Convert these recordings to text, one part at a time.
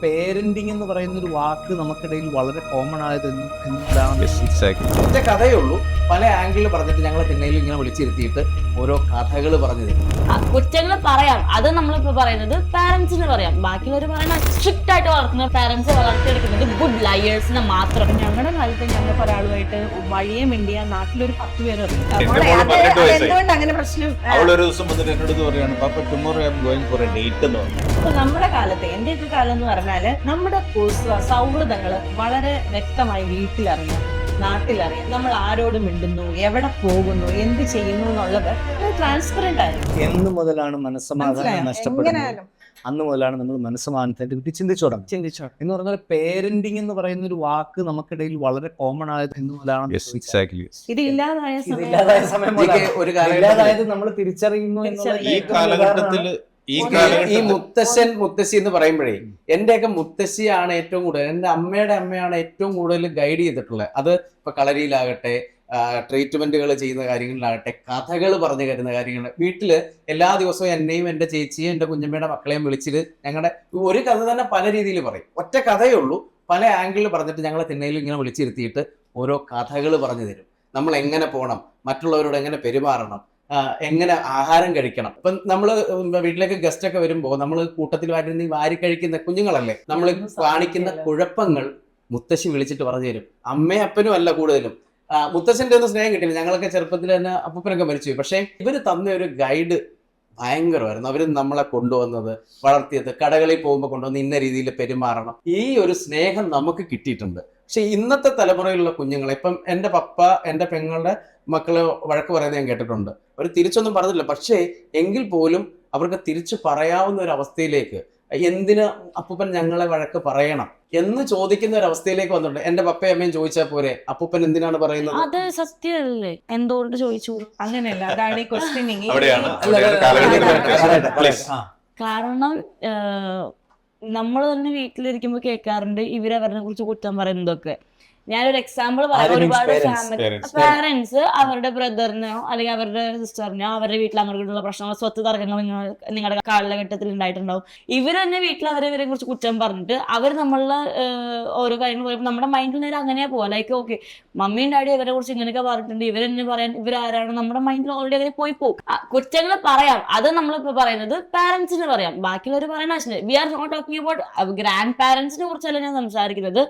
Parenting എന്ന് പറയുന്ന ഒരു വാക്ക് നമുക്കിടയിൽ വളരെ കോമൺ ആയത് എന്താണ്? ഒറ്റ കഥയേ ഉള്ളൂ. പല ആംഗിളിൽ പറഞ്ഞിട്ട് ഞങ്ങളെ തിണ്ണയിൽ ഇങ്ങനെ വിളിച്ചിരുത്തിയിട്ട് ഓരോ കഥകൾ പറഞ്ഞു തരും. കുറ്റങ്ങൾ പറയാം, അത് നമ്മളിപ്പോ പറയുന്നത് പാരന്റ്സിന് പറയാം. ബാക്കിയുള്ളവർ പറയുന്ന സ്ട്രിക്റ്റ് ആയിട്ട് വളർത്തുന്ന പാരന്റ്സ് വളർത്തിയെടുക്കുന്നത് ഗുഡ് ലയേഴ്സിനെ മാത്രം. ഞങ്ങളുടെ കാലത്ത് ഞങ്ങൾക്ക് ഒരാളുമായിട്ട് വഴിയെ മിണ്ടിയ നാട്ടിലൊരു 10 പേര് എന്തുകൊണ്ട് അങ്ങനെ പ്രശ്നം? അവളൊരു ദിവസം വന്നിട്ട് എന്നോട് പറയാണ്, പാപ്പ tomorrow I am going for a date എന്ന് പറഞ്ഞു. അപ്പൊ നമ്മുടെ കാലത്ത് എന്റെയൊക്കെ കാലം എന്ന് പറഞ്ഞാല് നമ്മുടെ സൗഹൃദങ്ങള് വളരെ വ്യക്തമായി വീട്ടിലറിയാം, നാട്ടിലറിയാം. നമ്മൾ ആരോട് മിണ്ടുന്നു, എവിടെ പോകുന്നു, എന്ത് ചെയ്യുന്നു എന്നുള്ളത് ട്രാൻസ്പെറന്റ് ആയിരുന്നു. എന്ന് മുതലാണ് മനസ്സമാധാനം നഷ്ടപ്പെടുന്നത്? അന്ന് മുതലാണ് നമ്മൾ മനസ്സമാധാനത്തെ പറ്റി ചിന്തിച്ചോ എന്ന് പറഞ്ഞാൽ പേരന്റിങ് എന്ന് പറയുന്ന ഒരു വാക്ക് നമുക്കിടയിൽ വളരെ കോമൺ ആയത് എന്ന് മുതലാണ്. ഇത് ഇല്ലാതായ സമയം ഒരു കാലഘട്ടത്തിൽ നമ്മൾ തിരിച്ചറിയുന്നു ഈ കാലഘട്ടത്തില് ഈ മുത്തശ്ശി എന്ന് പറയുമ്പോഴേ എന്റെയൊക്കെ മുത്തശ്ശിയാണ് ഏറ്റവും കൂടുതൽ, എന്റെ അമ്മയുടെ അമ്മയാണ് ഏറ്റവും കൂടുതൽ ഗൈഡ് ചെയ്തിട്ടുള്ളത്. അത് ഇപ്പൊ കളരിയിലാകട്ടെ, ട്രീറ്റ്മെന്റുകൾ ചെയ്യുന്ന കാര്യങ്ങളിലാകട്ടെ, കഥകൾ പറഞ്ഞു തരുന്ന കാര്യങ്ങൾ. വീട്ടില് എല്ലാ ദിവസവും എന്നെയും എന്റെ ചേച്ചിയും എന്റെ കുഞ്ഞമ്മയുടെ മക്കളെയും വിളിച്ചിട്ട് ഞങ്ങളുടെ ഒരു കഥ തന്നെ പല രീതിയിൽ പറയും. ഒറ്റ കഥയേ ഉള്ളൂ, പല ആംഗിളിൽ പറഞ്ഞിട്ട് ഞങ്ങളെ തിണ്ണയിൽ ഇങ്ങനെ വിളിച്ചിരുത്തിയിട്ട് ഓരോ കഥകൾ പറഞ്ഞു തരും. നമ്മൾ എങ്ങനെ പോകണം, മറ്റുള്ളവരോട് എങ്ങനെ പെരുമാറണം, എങ്ങനെ ആഹാരം കഴിക്കണം. ഇപ്പൊ നമ്മള് വീട്ടിലേക്ക് ഗസ്റ്റ് ഒക്കെ വരുമ്പോ നമ്മൾ കൂട്ടത്തിൽ വാരി കഴിക്കുന്ന കുഞ്ഞുങ്ങളല്ലേ, നമ്മൾ കാണിക്കുന്ന കുഴപ്പങ്ങൾ മുത്തശ്ശി വിളിച്ചിട്ട് പറഞ്ഞു തരും. അമ്മയും അപ്പനും അല്ല കൂടുതലും, മുത്തശ്ശന്റെ ഒന്നും സ്നേഹം കിട്ടില്ല. ഞങ്ങളൊക്കെ ചെറുപ്പത്തിൽ തന്നെ അപ്പൂപ്പനൊക്കെ മരിച്ചു. പക്ഷെ ഇവര് തന്ന ഒരു ഗൈഡ് ഭയങ്കരമായിരുന്നു. അവര് നമ്മളെ കൊണ്ടുവന്നത്, വളർത്തിയത്, കടകളിൽ പോകുമ്പോൾ കൊണ്ടുവന്ന് ഇന്ന രീതിയിൽ പെരുമാറണം. ഈ ഒരു സ്നേഹം നമുക്ക് കിട്ടിയിട്ടുണ്ട്. പക്ഷെ ഇന്നത്തെ തലമുറയിലുള്ള കുഞ്ഞുങ്ങളെ, ഇപ്പം എൻ്റെ പപ്പ എൻ്റെ പെങ്ങളുടെ മക്കള് വഴക്ക് പറയുന്നത് ഞാൻ കേട്ടിട്ടുണ്ട്. അവർ തിരിച്ചൊന്നും പറഞ്ഞില്ല, പക്ഷേ എങ്കിൽ പോലും അവർക്ക് തിരിച്ചു പറയാവുന്ന ഒരു അവസ്ഥയിലേക്ക്, എന്തിന് അപ്പൂപ്പൻ ഞങ്ങളെ വഴക്ക് പറയണം എന്ന് ചോദിക്കുന്ന ഒരു അവസ്ഥയിലേക്ക് വന്നിട്ടുണ്ട്. എന്റെ പപ്പയും അമ്മയും ചോദിച്ചാൽ പോരെ, അപ്പൂപ്പൻ എന്തിനാണ് പറയുന്നത്? അത് സത്യമല്ലേ, എന്തുകൊണ്ട് ചോദിച്ചു? അങ്ങനെയല്ല, അതാണ് ഈ ക്വസ്റ്റ്യനിങ്. കാരണം നമ്മൾ തന്നെ വീട്ടിലിരിക്കുമ്പോൾ കേൾക്കാറുണ്ട് ഇവരവരെ കുറിച്ച് കുറ്റം പറയുന്നതൊക്കെ. ഞാനൊരു എക്സാമ്പിൾ പറയാം. ഒരുപാട് പാരന്റ്സ് അവരുടെ ബ്രദറിനോ അല്ലെങ്കിൽ അവരുടെ സിസ്റ്ററിനോ അവരുടെ വീട്ടിൽ അങ്ങോട്ടുള്ള പ്രശ്നങ്ങൾ, സ്വത്ത് തർക്കങ്ങൾ നിങ്ങളുടെ കാലഘട്ടത്തിൽ ഉണ്ടായിട്ടുണ്ടാവും. ഇവർ തന്നെ വീട്ടിൽ അവരെ കുറിച്ച് കുറ്റം പറഞ്ഞിട്ട് അവർ നമ്മളെ ഓരോ കാര്യങ്ങൾ പറയുമ്പോൾ നമ്മുടെ മൈൻഡിൽ നേരെ അങ്ങനെ പോവാം. ലൈക്ക് ഓക്കെ, മമ്മിയും ഡാഡി അവരെ കുറിച്ച് ഇങ്ങനെയൊക്കെ പറഞ്ഞിട്ടുണ്ട്, ഇവരെന്നെ പറയാൻ ഇവരാരാണ്, നമ്മുടെ മൈൻഡിൽ ഓൾറെഡി അങ്ങനെ പോയി പോകും. കുറ്റങ്ങൾ പറയാം, അത് നമ്മളിപ്പോ പറയുന്നത് പാരന്റ്സിന് പറയാം. ബാക്കിയുള്ളവർ പറയുന്ന ആവശ്യമില്ല. We are not talking about grand പാരന്റ്സിനെ കുറിച്ചല്ല ഞാൻ സംസാരിക്കുന്നത്.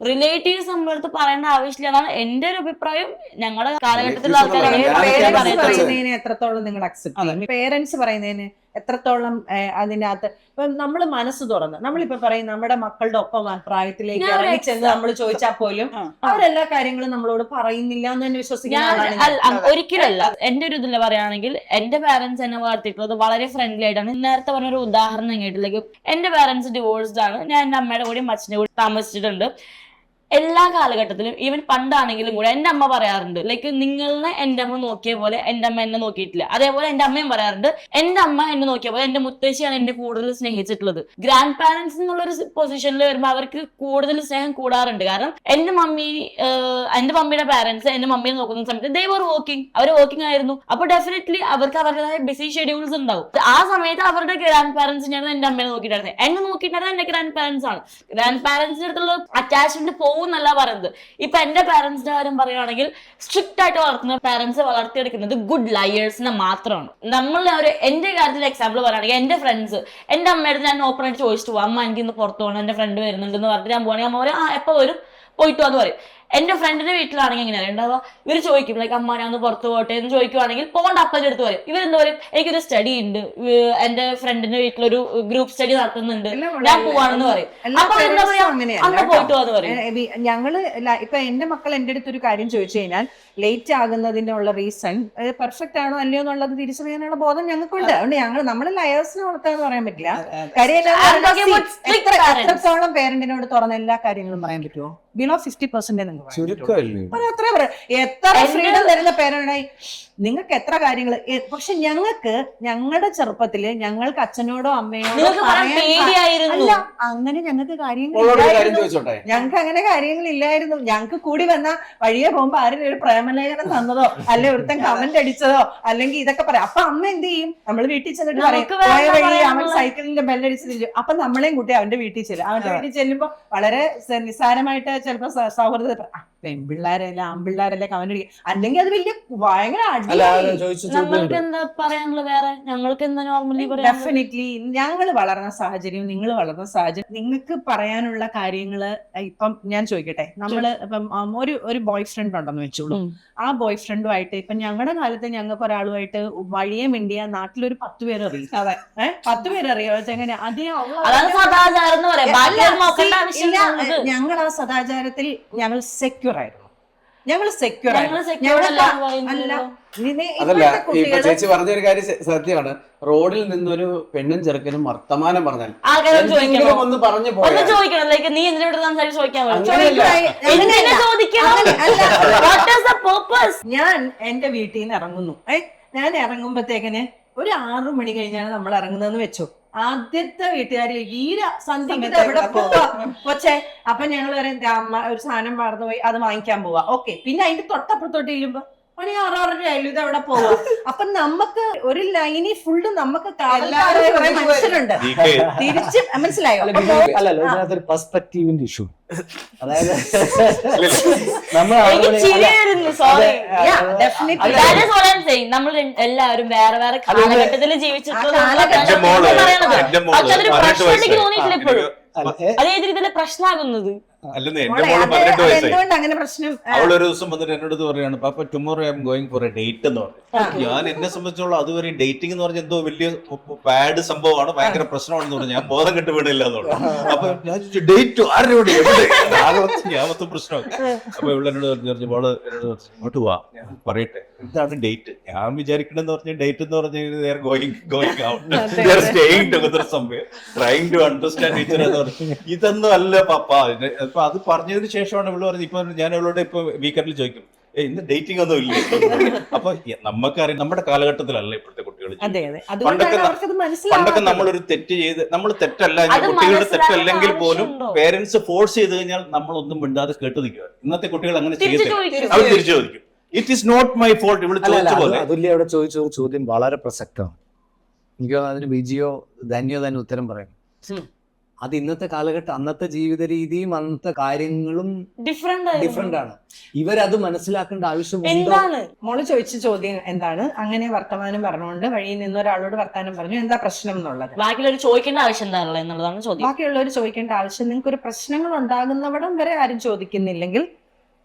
റിലേറ്റീവ്സ് നമ്മളടുത്ത് പറയേണ്ട ആവശ്യമില്ല എന്നാണ് എന്റെ ഒരു അഭിപ്രായം. ഞങ്ങളുടെ കാലഘട്ടത്തിലുള്ള പറയുന്നതിന് എത്രത്തോളം നിങ്ങൾ അക്സെപ്റ്റ് ചെയ്യും? പേരൻസ് പറയുന്നതിന് എത്രത്തോളം അതിനകത്ത് ഇപ്പം നമ്മൾ മനസ്സ് തുറന്ന് നമ്മളിപ്പോ പറയും നമ്മുടെ മക്കളുടെ ഒപ്പം പ്രായത്തിലേക്ക് ഇറങ്ങി ചെന്ന് നമ്മൾ ചോദിച്ചാൽ പോലും അവരെല്ലാ കാര്യങ്ങളും നമ്മളോട് പറയുന്നില്ല എന്ന് തന്നെ വിശ്വസിക്കുന്ന ഒരിക്കലല്ല. എന്റെ ഒരു ഇതിൽ പറയുകയാണെങ്കിൽ എന്റെ പാരന്റ്സ് എന്നെ വളർത്തിയിട്ടുള്ളത് വളരെ ഫ്രണ്ട്ലി ആയിട്ടാണ്. നേരത്തെ പറഞ്ഞൊരു ഉദാഹരണം കേട്ടിലേക്ക്, എന്റെ പാരന്റ്സ് ഡിവോഴ്സ്ഡ് ആണ്. ഞാൻ എന്റെ അമ്മയുടെ കൂടെയും അച്ഛൻ്റെ കൂടെ താമസിച്ചിട്ടുണ്ട്. എല്ലാ കാലഘട്ടത്തിലും, ഈവൻ പണ്ടാണെങ്കിലും കൂടെ എന്റെ അമ്മ പറയാറുണ്ട്, ലൈക്ക് നിങ്ങളെ എന്റെ അമ്മ നോക്കിയ പോലെ എന്റെ അമ്മ എന്നെ നോക്കിയിട്ടില്ല. അതേപോലെ എന്റെ അമ്മയും പറയാറുണ്ട്, എന്റെ അമ്മ എന്നെ നോക്കിയ പോലെ എന്റെ മുത്തശ്ശിയാണ് എന്നെ കൂടുതൽ സ്നേഹിച്ചിട്ടുള്ളത്. ഗ്രാൻഡ് പാരന്റ്സ് എന്നുള്ളൊരു പൊസിഷനിൽ വരുമ്പോൾ അവർക്ക് കൂടുതൽ സ്നേഹം കൂടാറുണ്ട്. കാരണം എന്റെ മമ്മിയുടെ പാരന്റ്സ് എന്റെ മമ്മിയെ നോക്കുന്ന സമയത്ത് ദേ വർ വർക്കിംഗ്, അവർ വർക്കിംഗ് ആയിരുന്നു. അപ്പൊ ഡെഫിനറ്റ്ലി അവർക്ക് അവരുടേതായ ബിസി ഷെഡ്യൂൾസ് ഉണ്ടാവും. ആ സമയത്ത് അവരുടെ ഗ്രാൻഡ് പാരന്റ്സിനെയാണ് എന്റെ അമ്മയെ നോക്കിയിട്ടായിരുന്നത്. എന്നെ നോക്കിയിട്ടായിരുന്നത് എന്റെ ഗ്രാൻഡ് പാരന്റ്സ് ആണ്. ഗ്രാൻഡ് പാരന്റ്സിന്റെ അടുത്തുള്ള അറ്റാച്ച്മെന്റ് പോകുന്നല്ല പറയുന്നത്. ഇപ്പൊ എന്റെ പാരന്റ്സിന്റെ കാര്യം പറയുകയാണെങ്കിൽ സ്ട്രിക്റ്റ് ആയിട്ട് വളർത്തുന്ന പാരന്റ്സ് വളർത്തിയെടുക്കുന്നത് ഗുഡ് ലയേഴ്സിനെ മാത്രമാണ്. എന്റെ കാര്യത്തിൽ എക്സാമ്പിൾ പറയുകയാണെങ്കിൽ എന്റെ ഫ്രണ്ട്സ് എന്റെ അമ്മയുടെ ഞാൻ ഓപ്പൺ ആയിട്ട് ചോദിച്ചിട്ട് പോകും, അമ്മ എനിക്ക് ഇന്ന് പുറത്തു പോകണം, എന്റെ ഫ്രണ്ട് വരുന്നുണ്ടെന്ന് പറഞ്ഞിട്ട് ഞാൻ പോകണമെങ്കിൽ അമ്മ പറയും എപ്പോ വരും, പോയിട്ട് വന്ന് പറയും. എന്റെ ഫ്രണ്ടിന്റെ വീട്ടിലാണെങ്കിൽ എങ്ങനെയാണ് ഉണ്ടാവുക, ഇവർ ചോദിക്കും ലൈക്ക് അമ്മ ഞാൻ ഒന്ന് പുറത്ത് പോട്ടെ എന്ന് ചോദിക്കുവാണെങ്കിൽ പോകേണ്ട അപ്പൻ്റെ അടുത്ത് പറയും. ഇവരെന്താ പറയും, എനിക്കൊരു സ്റ്റഡി ഉണ്ട്, എന്റെ ഫ്രണ്ടിന്റെ വീട്ടിലൊരു ഗ്രൂപ്പ് സ്റ്റഡി നടത്തുന്നുണ്ട്, ഞാൻ പോവാണെന്ന് പറയും. അപ്പൊ എന്താ പറയാ, അമ്മ പോയിട്ട് വന്ന് പറയും. ഞങ്ങള് ഇപ്പൊ എന്റെ മക്കൾ എന്റെ അടുത്ത് ഒരു കാര്യം ചോദിച്ചു കഴിഞ്ഞാൽ ലേറ്റ് ആകുന്നതിനുള്ള റീസൺ പെർഫെക്റ്റ് ആണോ അല്ലയോ എന്നുള്ളത് തിരിച്ചറിയാനുള്ള ബോധം ഞങ്ങൾക്കുണ്ട്. അതുകൊണ്ട് നമ്മള് ലയേഴ്സിനെ വളർത്താന്ന് പറയാൻ പറ്റില്ല. കാര്യം എത്രത്തോളം പേരന്റിനോട് തുറന്ന എല്ലാ കാര്യങ്ങളും പറയാൻ പറ്റുമോ? ബിലോ 50% നിങ്ങൾ ചുരുക്കമല്ലേ അത്ര എത്ര ഫ്രീഡം തരുന്ന പേരായി നിങ്ങൾക്ക് എത്ര കാര്യങ്ങൾ. പക്ഷെ ഞങ്ങളുടെ ചെറുപ്പത്തില് ഞങ്ങൾക്ക് അച്ഛനോടോ അമ്മയോടോ നിങ്ങൾക്ക് പറയാൻ പേടിയായിരുന്നു. അല്ല, അങ്ങനെ ഞങ്ങൾക്ക് കാര്യങ്ങൾ കാര്യം ഇല്ലായിരുന്നു. ചോദിച്ചോട്ടെ, ഞങ്ങൾക്ക് അങ്ങനെ കാര്യങ്ങളില്ലായിരുന്നു. ഞങ്ങൾക്ക് കൂടി വന്ന വഴിയെ പോകുമ്പോ ആരും ഒരു പ്രേമലേഖനം തന്നതോ അല്ലെ ഒരുത്തൻ കമന്റ് അടിച്ചതോ അല്ലെങ്കിൽ ഇതൊക്കെ പറയാം. അപ്പൊ അമ്മ എന്ത് ചെയ്യും? നമ്മൾ വീട്ടിൽ ചെന്നിട്ട് പറയും, നമുക്ക് വേറെ പോയ വഴി അവൻ പറയാനുള്ള- സൈക്കിളിന്റെ ബെല്ലടിച്ചില്ല. അപ്പൊ നമ്മളെയും കൂട്ടി അവന്റെ വീട്ടിൽ ചെല്ലും. അവന്റെ വീട്ടിൽ ചെല്ലുമ്പോ വളരെ നിസ്സാരമായിട്ട് ചിലപ്പോ സൗഹൃദ പെൺപിള്ളേരല്ല ആൺപിള്ളേരല്ലേ കമന്റ് അടിക്കുക, അല്ലെങ്കിൽ അത് വലിയ ഭയങ്കര ഞങ്ങൾക്ക് എന്താ പറയാനുള്ള വേറെ? ഞങ്ങൾക്ക് എന്താ നോർമലി പറയാ? ഡെഫിനറ്റ്ലി ഞങ്ങൾ വളർന്ന സാഹചര്യം നിങ്ങൾ വളർന്ന സാഹചര്യം നിങ്ങൾക്ക് പറയാനുള്ള കാര്യങ്ങള് ഇപ്പം ഞാൻ ചോദിക്കട്ടെ, നമ്മള് ഇപ്പം ഒരു ബോയ് ഫ്രണ്ട് ഉണ്ടെന്ന് വെച്ചോളൂ. ആ ബോയ് ഫ്രണ്ടുമായിട്ട് ഇപ്പൊ ഞങ്ങളുടെ കാലത്ത് ഞങ്ങൾക്ക് ഒരാളുമായിട്ട് വഴിയെ മിണ്ടിയ നാട്ടിലൊരു 10 പേര് അറിയും. 10 പേര് അറിയാം എങ്ങനെ അതാണ് സദാചാരം എന്ന് പറയാം. ബാക്കിയൊന്നും നോക്കേണ്ട ആവശ്യമില്ല നമുക്ക്. ഞങ്ങൾ ആ സദാചാരത്തിൽ ഞങ്ങൾ സെക്യൂർ ആയിരുന്നു. ഞങ്ങൾ സെക്യൂർ ഞങ്ങള് secure അല്ല എന്ന് പറയുന്നില്ലല്ലോ. അതല്ല ഇപ്പൊ ചേച്ചി പറഞ്ഞൊരു കാര്യം സത്യമാണ്. റോഡിൽ നിന്നൊരു പെണ്ണും ചെറുക്കനും വർത്തമാനം പറഞ്ഞാൽ ആൾക്കാരോട് എന്തെങ്കിലും ചോദിക്കണം, ഒന്ന് പറഞ്ഞു ഒന്ന് പോയാൽ ചോദിക്കണം, ലൈക്ക് നീ എന്തിനാ ഇവിടെ സംസാരിച്ച് ചോദിക്കാൻ പറ്റും? ഞാൻ എന്റെ വീട്ടിൽ നിന്ന് ഇറങ്ങുന്നു. ഞാൻ ഇറങ്ങുമ്പോഴത്തേക്കിന് ഒരു 6 മണി കഴിഞ്ഞാണ് നമ്മൾ ഇറങ്ങുന്നതെന്ന് വെച്ചു. ആദ്യത്തെ വീട്ടുകാരി സന്ധ്യക്ക് എവിടെ പോവാ കൊച്ചെ? അപ്പൊ ഞങ്ങൾ പറയും അമ്മ ഒരു സാധനം മറന്നു പോയി, അത് വാങ്ങിക്കാൻ പോവാ. ഓക്കെ, പിന്നെ അതിന്റെ തൊട്ടപ്പുറത്തോട്ട് ചെല്ലുമ്പോ മണി 6:30 ആയാലും ഇത് എവിടെ പോവാ? അപ്പൊ നമുക്ക് ഒരു ലൈനി ഫുള്ള് നമുക്ക് കുറെ മനുഷ്യരുണ്ട്. തിരിച്ച് മനസ്സിലായോ? അല്ലല്ലോ, ഇതിനകത്തൊരു പെർസ്പെക്റ്റീവിന്റെ ഇഷ്യൂ. അതായത് നമ്മൾ നമ്മൾ എല്ലാവരും വേറെ വേറെ കാലഘട്ടത്തിൽ ജീവിച്ചിട്ടുള്ള തോന്നിയിട്ടില്ല ഇപ്പോഴും. അത് ഏത് രീതിയിലെ പ്രശ്നമാകുന്നത്? അല്ലെന്ന് എന്റെ മോള് 18 വയസ്സായി. എന്തുകൊണ്ട് അങ്ങനെ പ്രശ്നം? അവളൊരു ദിവസം വന്നിട്ട് എന്നോട് പറയാണ്, പാപ്പ tomorrow I am going for a date എന്ന് പറഞ്ഞു. ഞാൻ എന്നെ സംബന്ധിച്ചോളം അതുവരെ ഡേറ്റിംഗ് എന്ന് പറഞ്ഞാൽ എന്തോ വലിയ ബാഡ് സംഭവമാണ്, ഭയങ്കര പ്രശ്നമാണെന്ന് പറഞ്ഞു. ഞാൻ ബോധം കെട്ട് വീണില്ല എന്നുള്ളത്. അപ്പൊ ഞാൻ ഡേറ്റ് ആരോട് ഞാൻ മൊത്തം പ്രശ്നമാണ്. അപ്പൊ ഇവിടെ എന്നോട് പറഞ്ഞു, മോള് എന്നോട് ഇങ്ങോട്ട് പോവാ, ഞാൻ പറയട്ടെ എന്താണ് ഡേറ്റ്? ഞാൻ വിചാരിക്കണെന്ന് പറഞ്ഞ ഡേറ്റ് എന്ന് പറഞ്ഞാൽ going out, staying together somewhere, trying to understand each other എന്ന് പറഞ്ഞു. ഇതൊന്നും അല്ല പാപ്പ. അപ്പൊ അത് പറഞ്ഞതിന് ശേഷമാണ് ഇവള് പറഞ്ഞത്. ഇപ്പൊ ഞാൻ ഇവളോട് ഇപ്പൊ വീക്കെൻഡിൽ ചോദിക്കും, ഇന്ന് ഡേറ്റിംഗ് ഒന്നും ഇല്ല. അപ്പൊ നമുക്കറിയാം നമ്മുടെ കാലഘട്ടത്തിലല്ല ഇപ്പോഴത്തെ കുട്ടികൾ. പണ്ടൊക്കെ നമ്മളൊരു തെറ്റ് ചെയ്ത്, നമ്മൾ തെറ്റല്ല, കുട്ടികളുടെ തെറ്റല്ലെങ്കിൽ പോലും പേരൻസ് ഫോഴ്സ് ചെയ്ത് കഴിഞ്ഞാൽ നമ്മളൊന്നും മിണ്ടാതെ കേട്ട് നിൽക്കുക. ഇന്നത്തെ കുട്ടികൾ അങ്ങനെ ചെയ്യത്തില്ല, അവർ തിരിച്ചു ചോദിക്കും, it is not my fault. ഇവിടെ ചോദിച്ച പോലെ അതുല്യ അവിടെ ചോദിച്ച ചോദ്യം വളരെ പ്രസക്തമാണ്. എനിക്ക് അതിന് വിജയോ ധന്യോ തന്നെ ഉത്തരം പറയാം. അത് ഇന്നത്തെ കാലഘട്ടം, അന്നത്തെ ജീവിത രീതിയും അന്നത്തെ കാര്യങ്ങളും ഡിഫറെന്റ് ആണ്. ഇവരത് മനസ്സിലാക്കേണ്ട ആവശ്യമുണ്ടോ? മോള് ചോദിച്ച ചോദ്യം എന്താണ്? അങ്ങനെ വർത്തമാനം പറഞ്ഞുകൊണ്ട് വഴിയിൽ നിന്ന് ഒരാളോട് വർത്തമാനം പറഞ്ഞു, എന്താ പ്രശ്നം എന്നുള്ളത്. ബാക്കിയുള്ളവർ ചോദിക്കേണ്ട ആവശ്യം എന്താണല്ലോ എന്നുള്ളതാണ് ചോദ്യം. ബാക്കിയുള്ളവർ ചോദിക്കേണ്ട ആവശ്യം, നിങ്ങൾക്ക് ഒരു പ്രശ്നങ്ങൾ ഉണ്ടാകുന്നവിടം വരെ ആരും ചോദിക്കുന്നില്ലെങ്കിൽ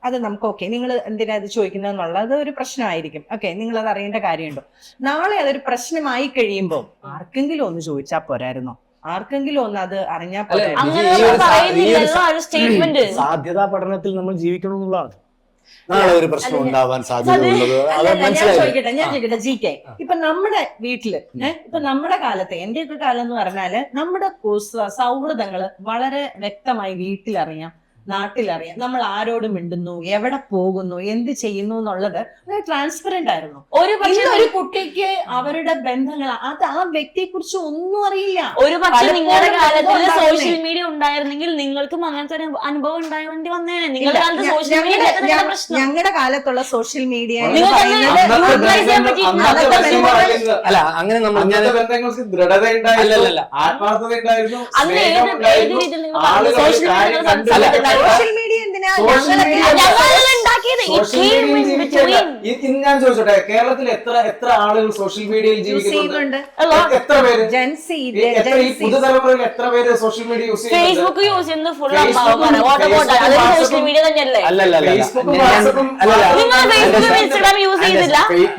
അത് നമുക്ക് ഓക്കെ, നിങ്ങൾ എന്തിനാ ഇത് ചോദിക്കുന്നതെന്നുള്ളത് ഒരു പ്രശ്നമായിരിക്കും. ഓക്കെ, നിങ്ങൾ അത് അറിയേണ്ട കാര്യമുണ്ടോ? നാളെ അതൊരു പ്രശ്നമായി കഴിയുമ്പോൾ ആർക്കെങ്കിലും ഒന്ന് ചോദിച്ചാൽ പോരായിരുന്നോ? ആർക്കെങ്കിലും ഒന്ന് അത് അറിഞ്ഞാൽ പോലെ. സാധ്യതാ പഠനത്തിൽ നമ്മൾ ജീവിക്കണം എന്നുള്ളതാണ്. നാളെ ഒരു പ്രശ്നം ഉണ്ടാവാൻ സാധ്യതയുള്ളത് ഞാൻ ചോദിക്കട്ടെ GK, ഇപ്പൊ നമ്മുടെ വീട്ടില് ഇപ്പൊ നമ്മുടെ കാലത്തെ, എന്റെയൊക്കെ കാലം എന്ന് പറഞ്ഞാല് നമ്മുടെ സൗഹൃദങ്ങള് വളരെ വ്യക്തമായി വീട്ടിലറിയാം, നാട്ടിലറിയാം. നമ്മൾ ആരോട് മിണ്ടുന്നു, എവിടെ പോകുന്നു, എന്ത് ചെയ്യുന്നു എന്നുള്ളത് ട്രാൻസ്പെറന്റ് ആയിരുന്നു. ഒരു കുട്ടിക്ക് അവരുടെ ബന്ധങ്ങൾ, അത് ആ വ്യക്തിയെ കുറിച്ച് ഒന്നും അറിയില്ല. ഒരു പക്ഷെ നിങ്ങളുടെ കാലത്തിൽ സോഷ്യൽ മീഡിയ ഉണ്ടായിരുന്നെങ്കിൽ നിങ്ങൾക്കും അങ്ങനത്തെ ഒരു അനുഭവം ഉണ്ടാവേണ്ടി വന്നേനെ. നിങ്ങളുടെ കാലത്ത് സോഷ്യൽ മീഡിയ, ഞങ്ങളുടെ കാലത്തുള്ള സോഷ്യൽ മീഡിയ അല്ല, അങ്ങനെ നമ്മൾ ബന്ധങ്ങൾക്ക് ദൃഢത ഉണ്ടായിരുന്നു, ആത്മാർത്ഥത ഉണ്ടായിരുന്നു, സോഷ്യൽ മീഡിയ എന്തിനാ? ഞാൻ ചോദിച്ചോട്ടെ, കേരളത്തിൽ എത്ര ആളുകൾ സോഷ്യൽ മീഡിയയിൽ ജീവിക്കുന്നുണ്ട്? എത്ര പേര്? പുതുതലമുറയിൽ എത്ര പേര് സോഷ്യൽ മീഡിയ യൂസ് ചെയ്യുന്നുണ്ട്? ഫേസ്ബുക്ക് യൂസ് ചെയ്യുന്നത് ഫുൾ സോഷ്യൽ മീഡിയ തന്നെയല്ലേ?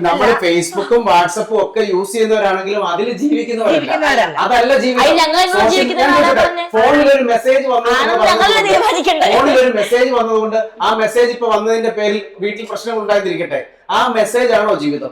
നമ്മൾ ഫേസ്ബുക്കും വാട്സപ്പും ഒക്കെ യൂസ് ചെയ്യുന്നവരാണെങ്കിലും അതിൽ ജീവിക്കുന്നവരല്ല, അതല്ല ജീവിക്കുന്നത്. ഫോണിലൊരു മെസ്സേജ് വന്നതുകൊണ്ട് ആ മെസ്സേജ് ഇപ്പൊ വന്നതിന്റെ പേരിൽ വീട്ടിൽ പ്രശ്നങ്ങൾ ഉണ്ടായിരിക്കട്ടെ, ആ മെസ്സേജ് ആണോ ജീവിതം?